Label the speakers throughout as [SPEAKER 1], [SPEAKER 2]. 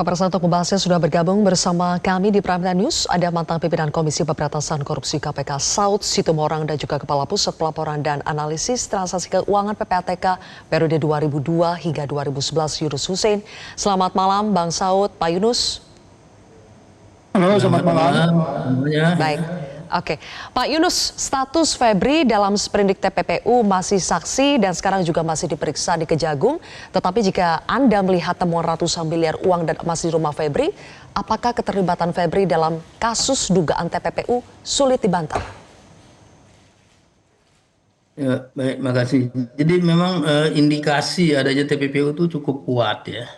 [SPEAKER 1] Pemirsa, untuk membahasnya sudah bergabung bersama kami di Prime Time News. Ada mantan pimpinan Komisi Pemberantasan Korupsi KPK Saud Situmorang dan juga Kepala Pusat Pelaporan dan Analisis Transaksi Keuangan PPATK periode 2002 hingga 2011 Yunus Hussein. Selamat malam Bang Saud, Pak Yunus.
[SPEAKER 2] Halo, selamat malam.
[SPEAKER 1] Baik. Oke, Pak Yunus, status Febri dalam sprindik TPPU masih saksi dan sekarang juga masih diperiksa di Kejagung. Tetapi jika Anda melihat temuan ratusan miliar uang dan emas di rumah Febri, apakah keterlibatan Febri dalam kasus dugaan TPPU sulit dibantah?
[SPEAKER 2] Ya, baik, makasih. Jadi memang indikasi adanya TPPU itu cukup kuat ya.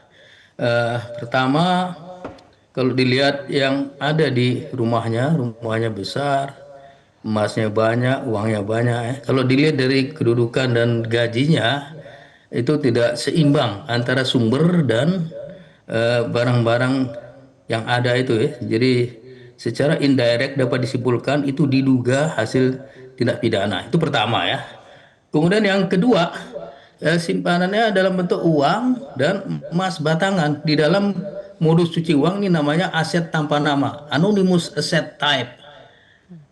[SPEAKER 2] Pertama, kalau dilihat yang ada di rumahnya besar, emasnya banyak, uangnya banyak ya. Kalau dilihat dari kedudukan dan gajinya, itu tidak seimbang antara sumber dan barang-barang yang ada itu ya. Jadi secara indirect dapat disimpulkan itu diduga hasil tindak pidana. Itu pertama ya. Kemudian yang kedua, simpanannya dalam bentuk uang dan emas batangan. Di dalam modus cuci uang ini namanya aset tanpa nama, anonymous asset type.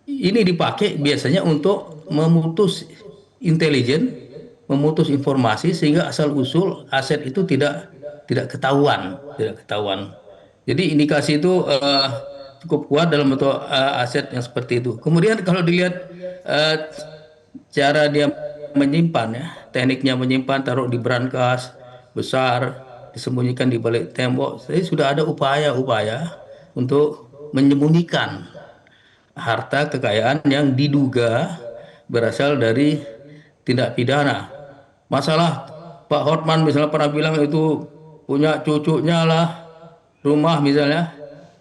[SPEAKER 2] Ini dipakai biasanya untuk memutus intelijen, memutus informasi sehingga asal usul aset itu tidak ketahuan. Jadi indikasi itu cukup kuat dalam bentuk aset yang seperti itu. Kemudian kalau dilihat eh, cara dia menyimpan ya, tekniknya menyimpan, taruh di brankas besar, disembunyikan di balik tembok. Jadi sudah ada upaya-upaya untuk menyembunyikan harta kekayaan yang diduga berasal dari tindak pidana. Masalah Pak Hotman misalnya pernah bilang itu punya cucunya lah rumah misalnya.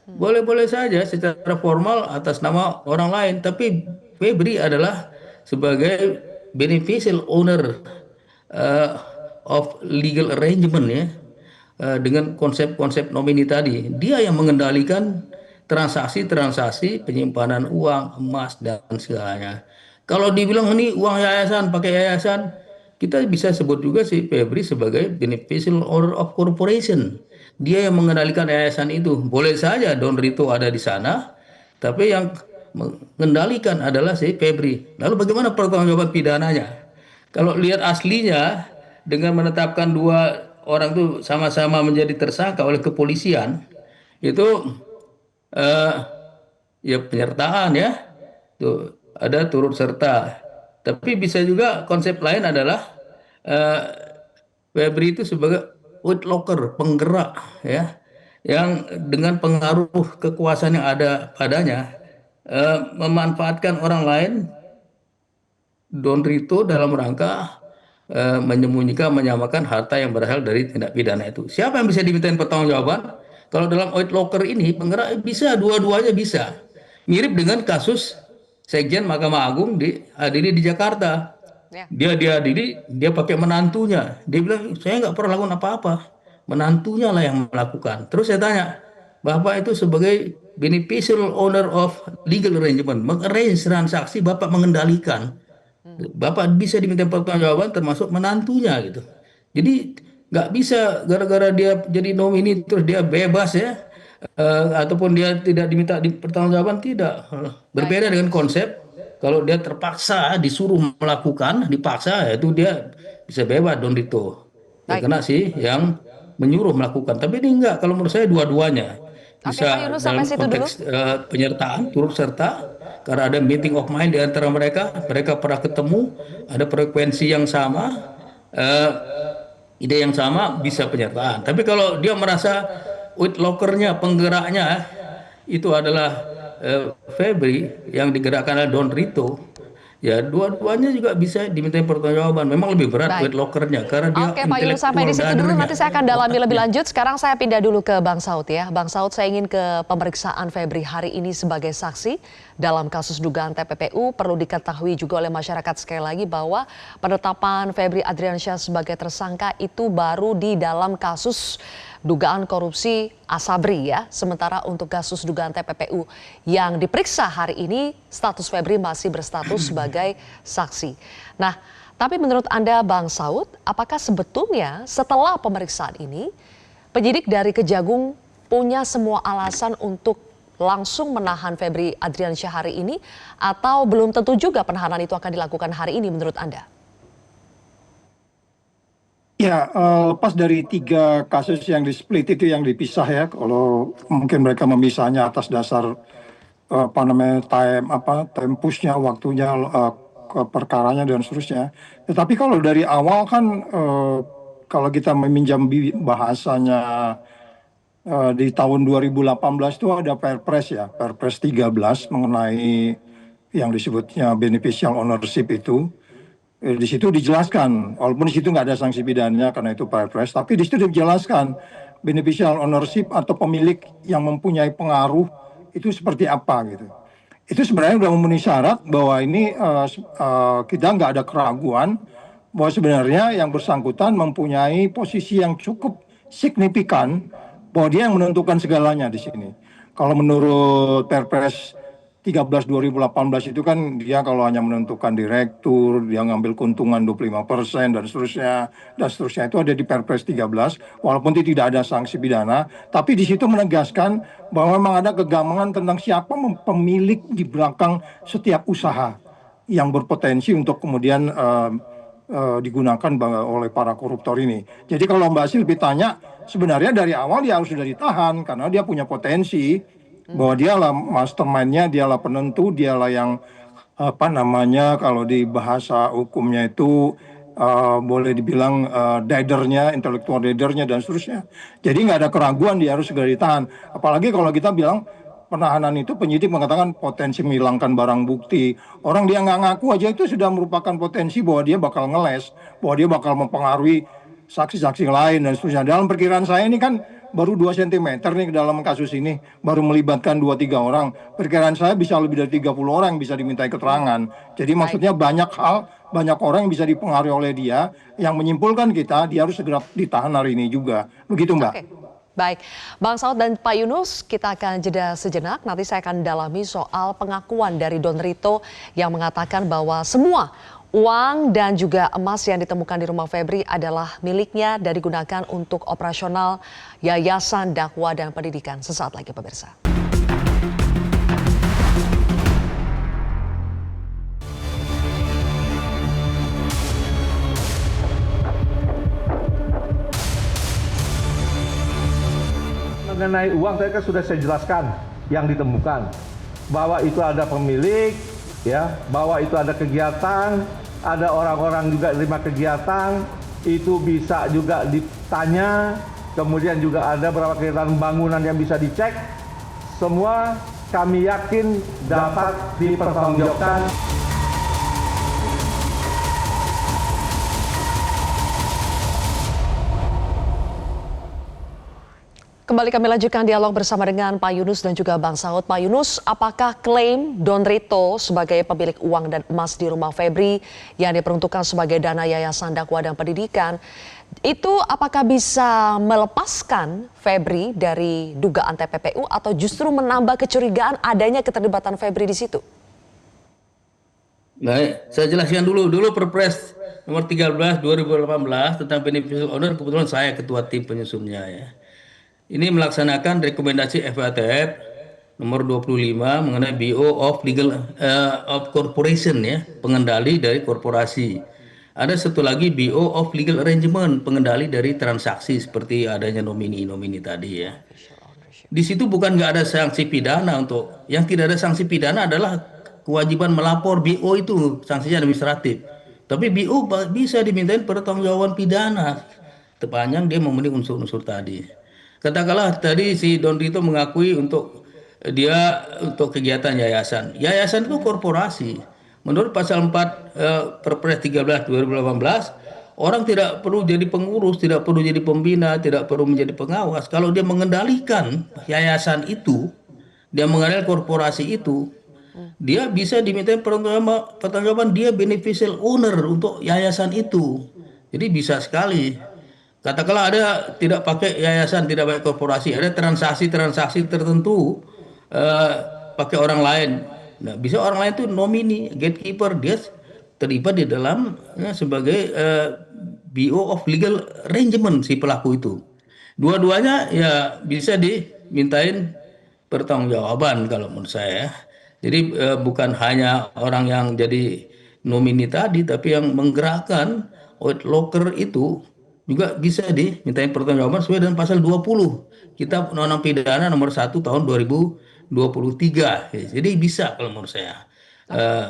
[SPEAKER 2] Boleh-boleh saja secara formal atas nama orang lain, tapi Febri adalah sebagai beneficial owner uh, of legal arrangement ya, dengan konsep-konsep nomini tadi. Dia yang mengendalikan transaksi-transaksi penyimpanan uang, emas dan segalanya. Kalau dibilang ini uang yayasan, pakai yayasan, kita bisa sebut juga si Febri sebagai beneficial owner of corporation. Dia yang mengendalikan yayasan itu. Boleh saja Don Rito ada di sana, tapi yang mengendalikan adalah si Febri. Lalu bagaimana pertanggungjawaban pidananya? Kalau lihat aslinya dengan menetapkan dua orang itu sama-sama menjadi tersangka oleh kepolisian, itu eh, ya penyertaan ya, tuh ada turut serta. Tapi bisa juga konsep lain adalah eh, Febri itu sebagai locker, penggerak ya, yang dengan pengaruh kekuasaan yang ada padanya memanfaatkan orang lain, Don Rito dalam rangka menyembunyikan, menyamakan harta yang berasal dari tindak pidana itu. Siapa yang bisa dimintain pertanggungjawaban? Kalau dalam oil locker ini penggerak bisa, dua-duanya bisa. Mirip dengan kasus Sekjen Mahkamah Agung diadili di Jakarta.
[SPEAKER 1] Ya.
[SPEAKER 2] Dia diadili, dia pakai menantunya. Dia bilang, saya nggak pernah lakukan apa-apa. Menantunya lah yang melakukan. Terus saya tanya, Bapak itu sebagai beneficial owner of legal arrangement, mengarrange transaksi, Bapak mengendalikan. Bapak bisa diminta pertanggungjawaban termasuk menantunya gitu. Jadi nggak bisa gara-gara dia jadi nomini terus dia bebas ya, ataupun dia tidak diminta pertanggungjawaban, tidak.
[SPEAKER 1] Baik,
[SPEAKER 2] Berbeda
[SPEAKER 1] Pak
[SPEAKER 2] dengan
[SPEAKER 1] Yunus.
[SPEAKER 2] konsep kalau dia terpaksa disuruh melakukan, dipaksa, itu dia bisa bebas dong itu. Ya
[SPEAKER 1] Baik.
[SPEAKER 2] kena sih yang menyuruh melakukan. Tapi ini enggak, kalau menurut saya dua-duanya
[SPEAKER 1] Oke, Pak
[SPEAKER 2] bisa
[SPEAKER 1] Yunus, sampai
[SPEAKER 2] dalam
[SPEAKER 1] situ dulu.
[SPEAKER 2] konteks penyertaan, turut serta, karena ada meeting of mind di antara mereka, mereka pernah ketemu, ada frekuensi yang sama, eh, ide yang sama, bisa penyertaan. Tapi kalau dia merasa lockernya, penggeraknya itu adalah Febri yang digerakkan oleh Don Rito, ya dua-duanya juga bisa dimintai pertanggungjawaban. Memang lebih berat
[SPEAKER 1] Baik.
[SPEAKER 2] lockernya karena dia
[SPEAKER 1] Oke, Pak Yunus, sampai di
[SPEAKER 2] intelektual
[SPEAKER 1] situ dulu. Nanti
[SPEAKER 2] dadernya,
[SPEAKER 1] saya akan dalami lebih
[SPEAKER 2] otaknya.
[SPEAKER 1] lanjut. Sekarang saya pindah dulu ke Bang Saud ya. Bang Saud, saya ingin ke pemeriksaan Febri hari ini sebagai saksi dalam kasus dugaan TPPU. Perlu diketahui juga oleh masyarakat sekali lagi bahwa penetapan Febri Adriansyah sebagai tersangka itu baru di dalam kasus dugaan korupsi Asabri ya. Sementara untuk kasus dugaan TPPU yang diperiksa hari ini, status Febri masih berstatus sebagai saksi. Nah, tapi menurut Anda Bang Saud, apakah sebetulnya setelah pemeriksaan ini penyidik dari Kejagung punya semua alasan untuk langsung menahan Febri Adriansyah hari ini, atau belum tentu juga penahanan itu akan dilakukan hari ini menurut Anda?
[SPEAKER 3] Ya, lepas dari 3 kasus yang di-split itu yang dipisah ya, kalau mungkin mereka memisahnya atas dasar apa namanya tempusnya, waktunya, ke perkaranya dan seterusnya. Tetapi kalau dari awal kan, kalau kita meminjam bahasanya di tahun 2018 itu ada Perpres ya, Perpres 13 mengenai yang disebutnya beneficial ownership itu. Di situ dijelaskan, walaupun di situ nggak ada sanksi pidana karena itu Perpres, tapi di situ dijelaskan beneficial ownership atau pemilik yang mempunyai pengaruh itu seperti apa gitu. Itu sebenarnya sudah memenuhi syarat bahwa ini kita nggak ada keraguan bahwa sebenarnya yang bersangkutan mempunyai posisi yang cukup signifikan bahwa dia yang menentukan segalanya di sini. Kalau menurut Perpres 13 2018 itu kan dia kalau hanya menentukan direktur, dia ngambil keuntungan 25% dan seterusnya itu ada di Perpres 13, walaupun tidak ada sanksi pidana, tapi di situ menegaskan bahwa memang ada kegamangan tentang siapa pemilik di belakang setiap usaha yang berpotensi untuk kemudian digunakan oleh para koruptor ini. Jadi kalau Mbak Silvi tanya, sebenarnya dari awal dia harus sudah ditahan karena dia punya potensi bahwa dialah mastermind-nya, dialah penentu, dialah yang apa namanya kalau di bahasa hukumnya itu boleh dibilang dadernya, intelektual dadernya dan seterusnya. Jadi nggak ada keraguan dia harus segera ditahan. Apalagi kalau kita bilang penahanan itu penyidik mengatakan potensi menghilangkan barang bukti. Orang dia nggak ngaku aja itu sudah merupakan potensi bahwa dia bakal ngeles, bahwa dia bakal mempengaruhi saksi-saksi lain dan seterusnya. Dalam perkiraan saya ini kan baru 2 cm nih dalam kasus ini, baru melibatkan 2-3 orang. Perkiraan saya bisa lebih dari 30 orang yang bisa dimintai keterangan. Jadi maksudnya banyak orang yang bisa dipengaruhi oleh dia, yang menyimpulkan dia harus segera ditahan hari ini juga. Begitu Mbak.
[SPEAKER 1] Oke. Baik, Bang Saud dan Pak Yunus, kita akan jeda sejenak. Nanti saya akan dalami soal pengakuan dari Don Rito yang mengatakan bahwa semua uang dan juga emas yang ditemukan di rumah Febri adalah miliknya dan digunakan untuk operasional Yayasan Dakwah dan Pendidikan. Sesaat lagi pemirsa.
[SPEAKER 4] Mengenai uang tadi kan sudah saya jelaskan yang ditemukan, bahwa itu ada pemilik, ya, bahwa itu ada kegiatan, ada orang-orang juga terima kegiatan, itu bisa juga ditanya, kemudian juga ada beberapa kegiatan bangunan yang bisa dicek, semua kami yakin dapat dipertanggungjawabkan.
[SPEAKER 1] Kembali kami lanjutkan dialog bersama dengan Pak Yunus dan juga Bang Saud. Pak Yunus, apakah klaim Don Rito sebagai pemilik uang dan emas di rumah Febri yang diperuntukkan sebagai dana Yayasan Dakwah dan Pendidikan, itu apakah bisa melepaskan Febri dari dugaan TPPU atau justru menambah kecurigaan adanya keterlibatan Febri di situ?
[SPEAKER 2] Baik, saya jelaskan dulu Perpres nomor 13 2018 tentang beneficial owner, kebetulan saya ketua tim penyusunnya ya. Ini melaksanakan rekomendasi FATF nomor 25 mengenai BO of Legal of Corporation ya, pengendali dari korporasi. Ada satu lagi BO of Legal Arrangement, pengendali dari transaksi seperti adanya nomini-nomini tadi ya. Di situ bukan nggak ada sanksi pidana, untuk yang tidak ada sanksi pidana adalah kewajiban melapor BO itu sanksinya administratif. Tapi BO bisa dimintain pertanggungjawaban pidana sepanjang dia memenuhi unsur-unsur tadi. Katakanlah tadi si Don Rito mengakui untuk kegiatan yayasan. Yayasan itu korporasi. Menurut pasal 4 Perpres 13 2018, orang tidak perlu jadi pengurus, tidak perlu jadi pembina, tidak perlu menjadi pengawas. Kalau dia mengendalikan yayasan itu, dia mengendalikan korporasi itu, dia bisa diminta pertanggungjawaban, dia beneficial owner untuk yayasan itu. Jadi bisa sekali. Katakanlah ada tidak pakai yayasan, tidak pakai korporasi, ada transaksi tertentu pakai orang lain. Nah, bisa orang lain itu nomini, gatekeeper, dia terlibat di dalam sebagai BO of Legal Arrangement si pelaku itu. Dua-duanya ya bisa dimintain pertanggungjawaban kalau menurut saya. Jadi bukan hanya orang yang jadi nomini tadi, tapi yang menggerakkan oil locker itu juga bisa dimintain pertanggungjawaban sesuai dengan pasal 20 Kitab Undang-Undang Pidana nomor 1 tahun 2023. Jadi bisa kalau menurut saya. Eh,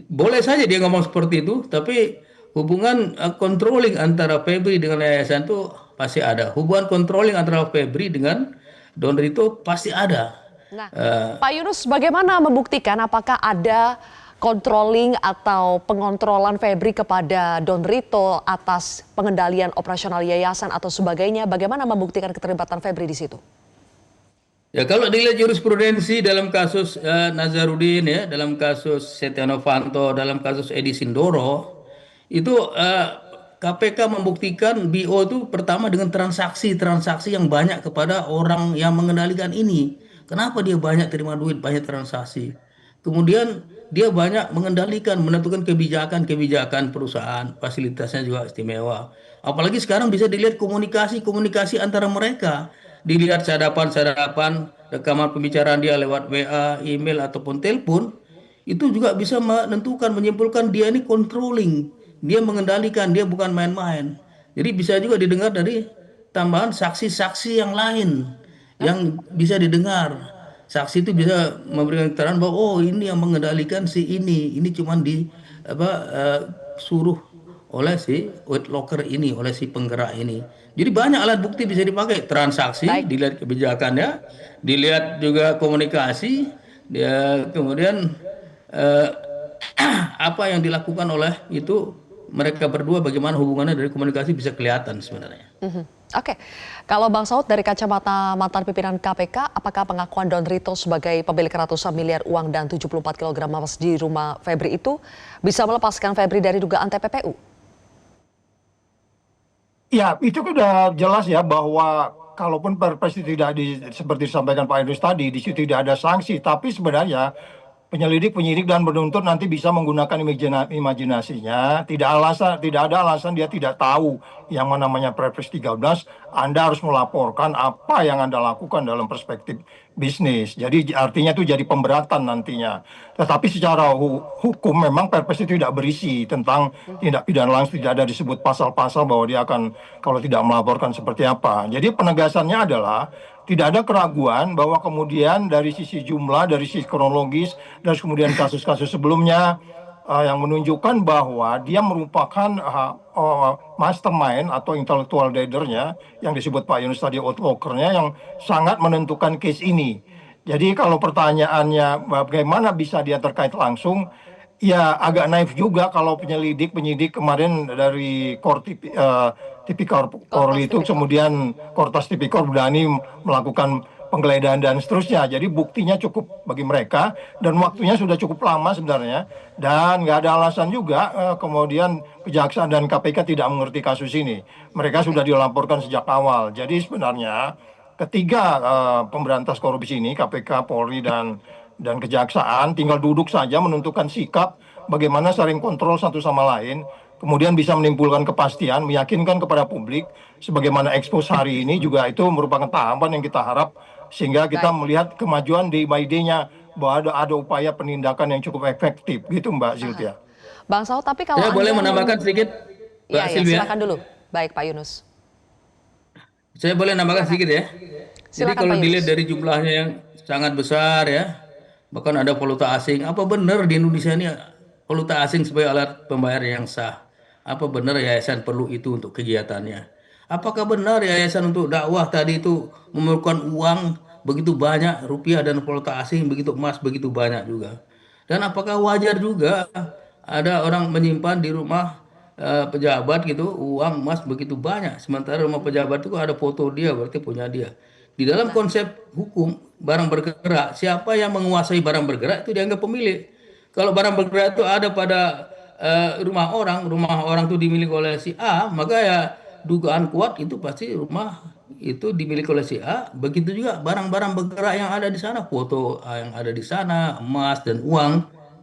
[SPEAKER 2] Boleh saja dia ngomong seperti itu, tapi hubungan controlling antara Febri dengan yayasan itu pasti ada. Hubungan controlling antara Febri dengan Don Rito pasti ada.
[SPEAKER 1] Nah,
[SPEAKER 2] Eh,
[SPEAKER 1] Pak Yunus, bagaimana membuktikan apakah ada controlling atau pengontrolan Febri kepada Don Rito atas pengendalian operasional yayasan atau sebagainya? Bagaimana membuktikan keterlibatan Febri di situ?
[SPEAKER 2] Ya kalau dilihat jurisprudensi dalam kasus Nazarudin ya, dalam kasus Setia Novanto, dalam kasus Edi Sindoro, itu KPK membuktikan BO itu pertama dengan transaksi-transaksi yang banyak kepada orang yang mengendalikan ini. Kenapa dia banyak terima duit, banyak transaksi? Kemudian dia banyak mengendalikan, menentukan kebijakan-kebijakan perusahaan, fasilitasnya juga istimewa. Apalagi sekarang bisa dilihat komunikasi-komunikasi antara mereka. Dilihat sadapan-sadapan, rekaman pembicaraan dia lewat WA, email, ataupun telepon, itu juga bisa menentukan, menyimpulkan dia ini controlling. Dia mengendalikan, dia bukan main-main. Jadi bisa juga didengar dari tambahan saksi-saksi yang lain yang bisa didengar. Saksi itu bisa memberikan keterangan bahwa oh ini yang mengendalikan si ini cuman di apa suruh oleh si weight locker ini, oleh si penggerak ini. Jadi banyak alat bukti bisa dipakai, transaksi,
[SPEAKER 1] Baik.
[SPEAKER 2] dilihat kebijakannya, dilihat juga komunikasi, dia kemudian eh, apa yang dilakukan oleh itu mereka berdua, bagaimana hubungannya dari komunikasi bisa kelihatan sebenarnya.
[SPEAKER 1] Mhm. Oke, kalau Bang Saud dari kacamata mantan pimpinan KPK, apakah pengakuan Don Rito sebagai pemilik ratusan miliar uang dan 74 kg emas di rumah Febri itu bisa melepaskan Febri dari dugaan TPPU?
[SPEAKER 3] Ya, itu kan udah jelas ya bahwa kalaupun perpres itu tidak seperti disampaikan Pak Idrus tadi, di situ tidak ada sanksi, tapi sebenarnya penyelidik, penyidik dan penuntut nanti bisa menggunakan imajinasinya. Tidak ada alasan dia tidak tahu yang namanya Perpres 13. Anda harus melaporkan apa yang Anda lakukan dalam perspektif bisnis. Jadi artinya itu jadi pemberatan nantinya. Tetapi secara hukum memang Perpres itu tidak berisi tentang tindak pidana langsung, tidak ada disebut pasal-pasal bahwa dia akan kalau tidak melaporkan seperti apa. Jadi penegasannya adalah tidak ada keraguan bahwa kemudian dari sisi jumlah, dari sisi kronologis, dan kemudian kasus-kasus sebelumnya yang menunjukkan bahwa dia merupakan mastermind atau intellectual leader-nya yang disebut Pak Yunus tadi outlooker-nya yang sangat menentukan case ini. Jadi kalau pertanyaannya bagaimana bisa dia terkait langsung, ya agak naif juga kalau penyidik kemarin dari Tipikor Polri itu kemudian Kortas Tipikor berani melakukan penggeledahan dan seterusnya. Jadi buktinya cukup bagi mereka dan waktunya sudah cukup lama sebenarnya dan nggak ada alasan juga kemudian Kejaksaan dan KPK tidak mengerti kasus ini. Mereka sudah dilaporkan sejak awal. Jadi sebenarnya ketiga pemberantas korupsi ini KPK, Polri dan Kejaksaan tinggal duduk saja menentukan sikap bagaimana saling kontrol satu sama lain, kemudian bisa menimbulkan kepastian, meyakinkan kepada publik, sebagaimana ekspos hari ini juga itu merupakan tahapan yang kita harap, sehingga kita melihat kemajuan day by day-nya, bahwa ada upaya penindakan yang cukup efektif, gitu Mbak Ziltia.
[SPEAKER 1] Bang Saud, tapi kalau
[SPEAKER 2] Saya boleh
[SPEAKER 1] Anda
[SPEAKER 2] menambahkan sedikit, Mbak
[SPEAKER 1] Ya, ya,
[SPEAKER 2] Silvia?
[SPEAKER 1] silakan dulu. Baik, Pak Yunus.
[SPEAKER 2] Saya boleh nambahkan sedikit ya. Jadi
[SPEAKER 1] Silakan,
[SPEAKER 2] kalau
[SPEAKER 1] Pak
[SPEAKER 2] dilihat
[SPEAKER 1] Yunus.
[SPEAKER 2] dari jumlahnya yang sangat besar ya, bahkan ada valuta asing. Apa benar di Indonesia ini valuta asing sebagai alat pembayar yang sah? Apa benar yayasan perlu itu untuk kegiatannya? Apakah benar yayasan untuk dakwah tadi itu memerlukan uang begitu banyak, rupiah dan valuta asing begitu, emas begitu banyak juga? Dan apakah wajar juga ada orang menyimpan di rumah pejabat gitu uang emas begitu banyak, sementara rumah pejabat itu ada foto dia, berarti punya dia. Di dalam konsep hukum barang bergerak, siapa yang menguasai barang bergerak itu dianggap pemilik. Kalau barang bergerak itu ada pada rumah orang itu dimiliki oleh si A, maka ya dugaan kuat itu pasti rumah itu dimiliki oleh si A. Begitu juga barang-barang bergerak yang ada di sana, foto yang ada di sana, emas dan uang.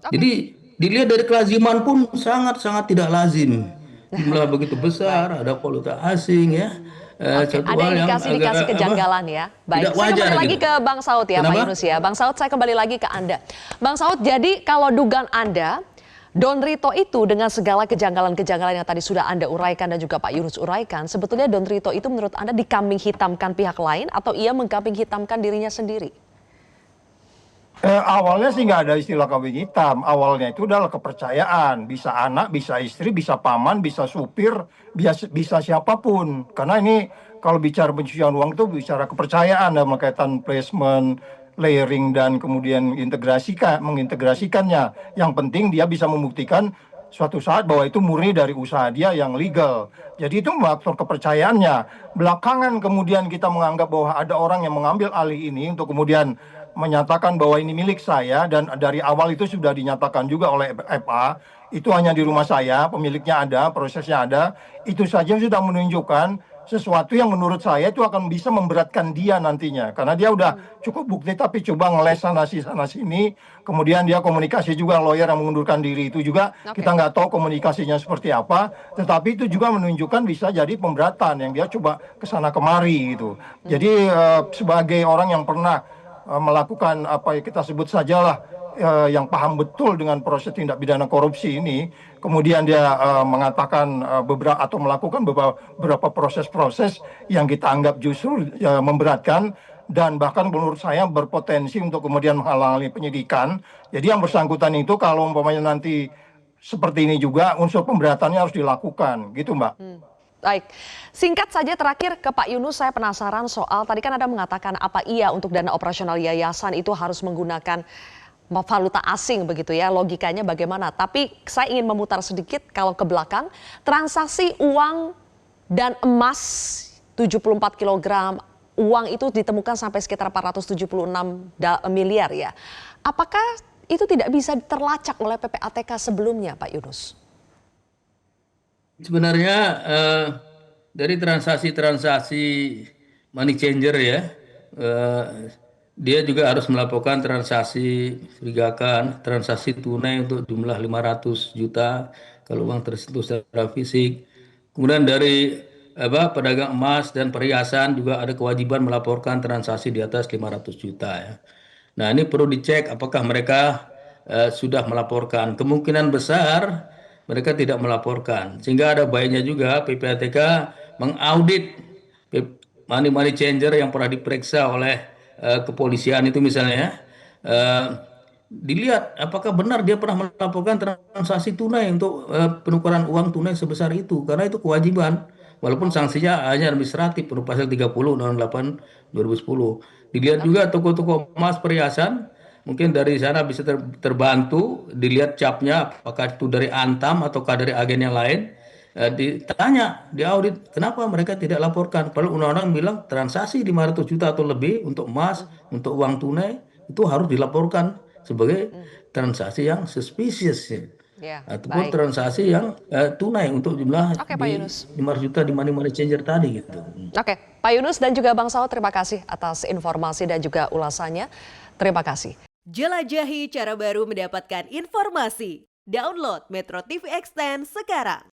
[SPEAKER 1] Oke.
[SPEAKER 2] Jadi dilihat dari kelaziman pun sangat-sangat tidak lazim. Jumlah begitu besar, ada valuta asing ya.
[SPEAKER 1] Oke,
[SPEAKER 2] suatu
[SPEAKER 1] ada
[SPEAKER 2] hal yang
[SPEAKER 1] indikasi-indikasi
[SPEAKER 2] agak,
[SPEAKER 1] kejanggalan ya. Baik,
[SPEAKER 2] tidak
[SPEAKER 1] saya
[SPEAKER 2] wajar
[SPEAKER 1] kembali lagi
[SPEAKER 2] gitu.
[SPEAKER 1] ke Bang Saud ya, Pak
[SPEAKER 2] Kenapa?
[SPEAKER 1] Yunus ya. Bang Saud, saya kembali lagi ke Anda. Bang Saud, jadi kalau dugaan Anda, Don Rito itu dengan segala kejanggalan-kejanggalan yang tadi sudah Anda uraikan dan juga Pak Yunus uraikan, sebetulnya Don Rito itu menurut Anda dikambing hitamkan pihak lain atau ia mengkambing hitamkan dirinya sendiri?
[SPEAKER 3] Awalnya sih nggak ada istilah kambing hitam. Awalnya itu adalah kepercayaan. Bisa anak, bisa istri, bisa paman, bisa supir, bisa siapapun. Karena ini kalau bicara pencucian uang itu bicara kepercayaan dalam kaitan placement, layering dan kemudian mengintegrasikannya. Yang penting dia bisa membuktikan suatu saat bahwa itu murni dari usaha dia yang legal. Jadi itu faktor kepercayaannya. Belakangan kemudian kita menganggap bahwa ada orang yang mengambil alih ini untuk kemudian menyatakan bahwa ini milik saya, dan dari awal itu sudah dinyatakan juga oleh FA, itu hanya di rumah saya, pemiliknya ada, prosesnya ada. Itu saja sudah menunjukkan sesuatu yang menurut saya itu akan bisa memberatkan dia nantinya, karena dia udah cukup bukti tapi coba ngeles sana sini, kemudian dia komunikasi juga lawyer yang mengundurkan diri itu juga kita nggak tahu komunikasinya seperti apa, tetapi itu juga menunjukkan bisa jadi pemberatan yang dia coba kesana kemari gitu. Jadi sebagai orang yang pernah melakukan apa yang kita sebut sajalah yang paham betul dengan proses tindak pidana korupsi ini, kemudian dia mengatakan beberapa atau melakukan beberapa proses-proses yang kita anggap justru memberatkan dan bahkan menurut saya berpotensi untuk kemudian menghalangi penyidikan. Jadi yang bersangkutan itu kalau umpamanya nanti seperti ini juga unsur pemberatannya harus dilakukan, gitu Mbak.
[SPEAKER 1] Baik, singkat saja terakhir ke Pak Yunus, saya penasaran soal tadi kan Anda mengatakan apa iya untuk dana operasional yayasan itu harus menggunakan valuta asing begitu ya, logikanya bagaimana. Tapi saya ingin memutar sedikit kalau ke belakang, transaksi uang dan emas 74 kg, uang itu ditemukan sampai sekitar 476 miliar ya. Apakah itu tidak bisa terlacak oleh PPATK sebelumnya Pak Yunus?
[SPEAKER 2] Sebenarnya dari transaksi-transaksi money changer ya, dia juga harus melaporkan transaksi perdagangan, transaksi tunai untuk jumlah 500 juta kalau uang tersentuh secara fisik. Kemudian dari pedagang emas dan perhiasan juga ada kewajiban melaporkan transaksi di atas 500 juta ya. Nah, ini perlu dicek apakah mereka sudah melaporkan. Kemungkinan besar mereka tidak melaporkan. Sehingga ada baiknya juga PPATK mengaudit money changer yang pernah diperiksa oleh kepolisian itu misalnya. Dilihat apakah benar dia pernah melaporkan transaksi tunai untuk penukaran uang tunai sebesar itu. Karena itu kewajiban. Walaupun sanksinya hanya administratif menurut pasal 30 Undang-Undang 8 2010. Dilihat juga toko-toko emas perhiasan. Mungkin dari sana bisa terbantu, dilihat capnya apakah itu dari Antam ataukah dari agen yang lain. Ditanya, diaudit, kenapa mereka tidak laporkan? Padahal undang-undang bilang transaksi 500 juta atau lebih untuk emas, untuk uang tunai, itu harus dilaporkan sebagai transaksi yang suspicious.
[SPEAKER 1] Ya,
[SPEAKER 2] Ataupun
[SPEAKER 1] baik.
[SPEAKER 2] transaksi yang tunai untuk jumlah
[SPEAKER 1] Oke, Pak
[SPEAKER 2] di
[SPEAKER 1] Yunus.
[SPEAKER 2] 500 juta di money changer tadi gitu.
[SPEAKER 1] Oke, Pak Yunus dan juga Bang Saud, terima kasih atas informasi dan juga ulasannya. Terima kasih.
[SPEAKER 5] Jelajahi cara baru mendapatkan informasi. Download Metro TV Extend sekarang.